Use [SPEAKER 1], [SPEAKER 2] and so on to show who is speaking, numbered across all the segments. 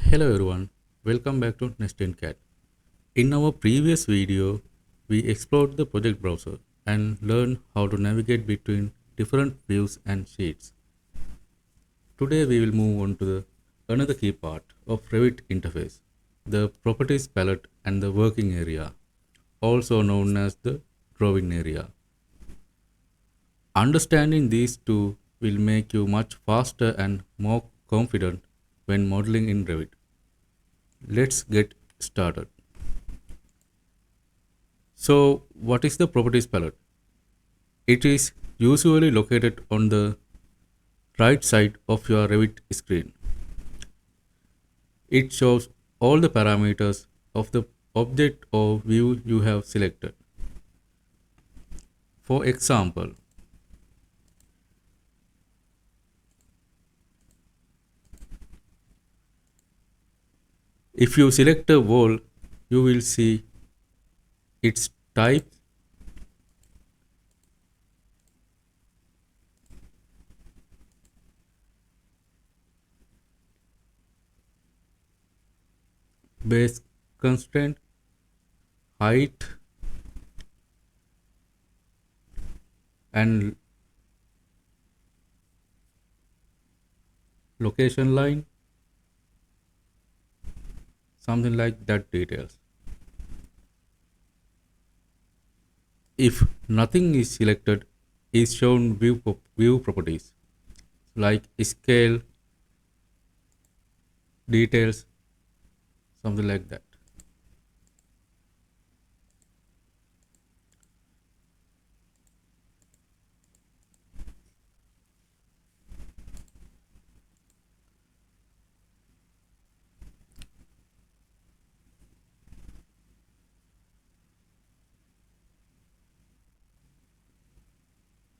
[SPEAKER 1] Hello everyone, welcome back to Nextgen Cad. In our previous video, we explored the project browser and learned how to navigate between different views and sheets. Today we will move on to another key part of Revit interface, the properties palette and the working area, also known as the drawing area. Understanding these two will make you much faster and more confident when modeling in Revit. Let's get started. So, what is the properties palette? It is usually located on the right side of your Revit screen. It shows all the parameters of the object or view you have selected. For example, if you select a wall, you will see its type, base constraint, height, and location line, something like that details. If nothing is selected, is shown view properties like scale, details, something like that.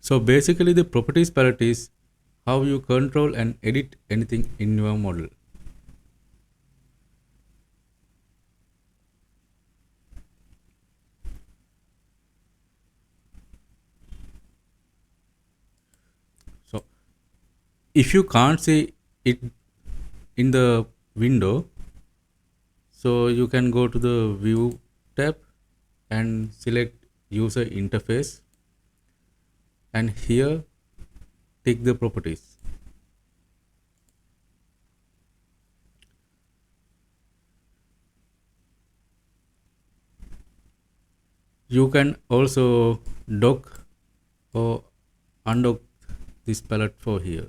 [SPEAKER 1] So basically the properties palette is how you control and edit anything in your model. So if you can't see it in the window, so you can go to the view tab and select user interface and here tick the properties. You can also dock or undock this palette for here.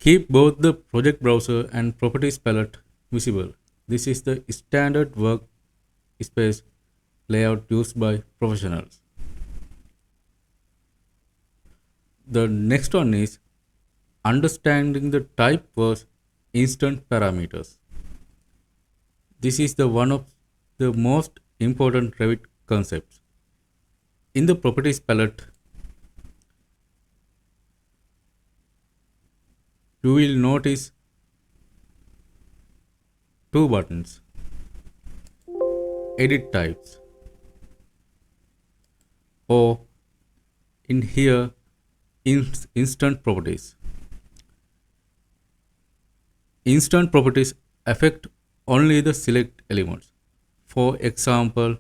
[SPEAKER 1] Keep both the project browser and properties palette visible. This is the standard workspace layout used by professionals. The next one is understanding the type was instant parameters. This is the one of the most important Revit concepts. In the properties palette, you will notice two buttons, edit types, or in here instant properties. Instant properties affect only the select elements. For example,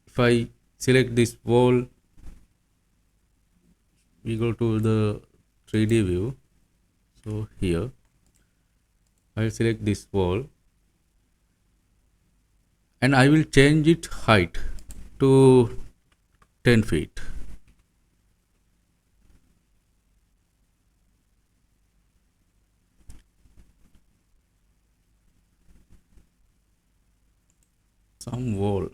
[SPEAKER 1] if I select this wall, we go to the 3D view. So here, I will select this wall and I will change its height to 10 feet. Some wall,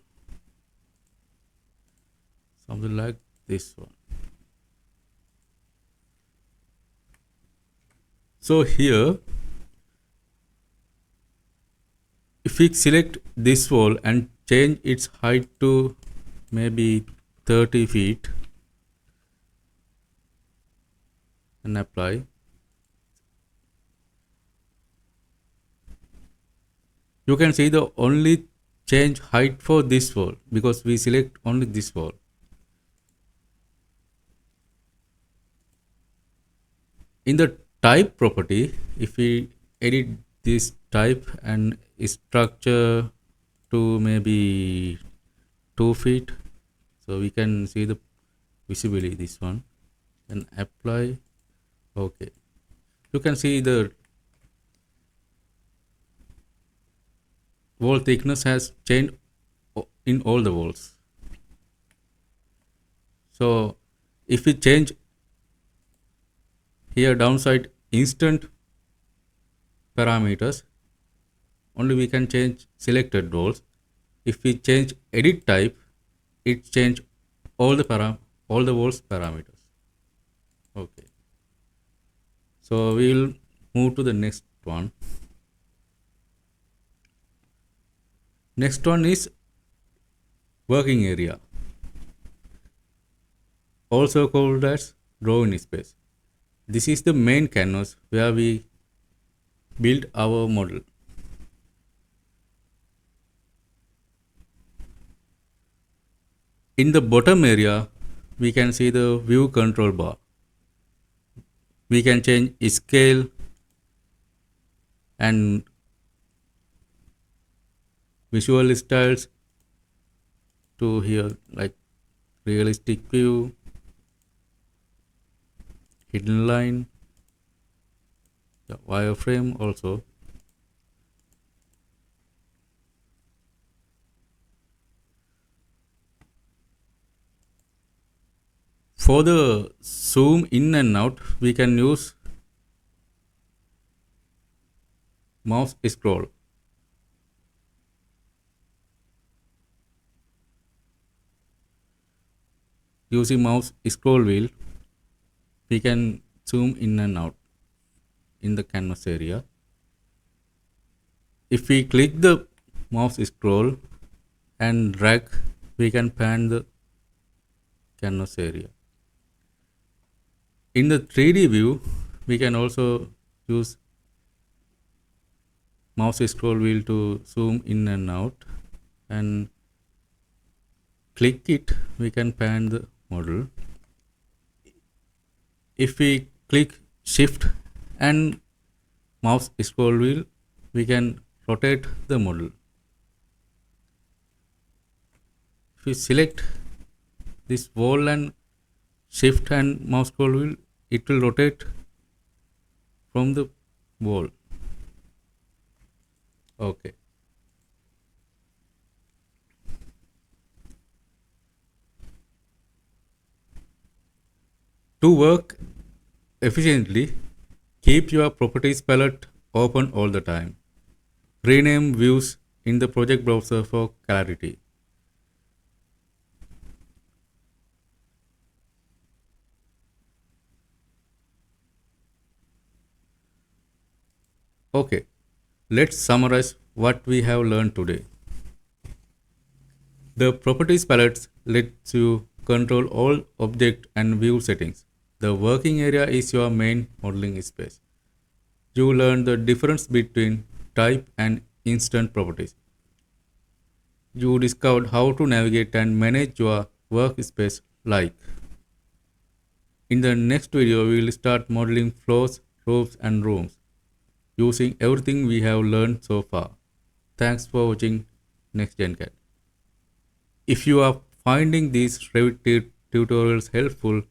[SPEAKER 1] something like this one. So here, if we select this wall and change its height to maybe 30 feet and apply, You can see the only change height for this wall because we select only this wall. In the type property, if we edit this type and structure to maybe 2 feet, so we can see the visibly this one and apply. Okay, you can see the wall thickness has changed in all the walls. So if we change here downside instant parameters, only we can change selected walls. If we change edit type, it change all the walls parameters. Okay, so we will move to the next one. Next one is working area, also called as drawing space. This is the main canvas where we build our model. In the bottom area, we can see the view control bar. We can change scale and visual styles to here like realistic view, hidden line, the wireframe also. For the zoom in and out, we can use mouse scroll. Using mouse scroll wheel, we can zoom in and out in the canvas area. If we click the mouse scroll and drag, we can pan the canvas area. In the 3D view, we can also use mouse scroll wheel to zoom in and out, and click it, we can pan the model. If we click shift and mouse scroll wheel, we can rotate the model. If we select this wall and shift and mouse scroll wheel, it will rotate from the wall. Okay. To work efficiently, keep your properties palette open all the time. Rename views in the project browser for clarity. Okay, let's summarize what we have learned today. The properties palette lets you control all object and view settings. The working area is your main modeling space. You learn the difference between type and instant properties. You discovered how to navigate and manage your workspace like. In the next video, we will start modeling floors, roofs and rooms using everything we have learned so far. Thanks for watching Nextgen Cad. If you are finding these Revit tutorials helpful,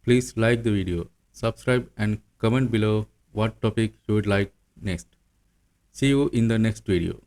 [SPEAKER 1] please like the video, subscribe and comment below what topic you would like next. See you in the next video.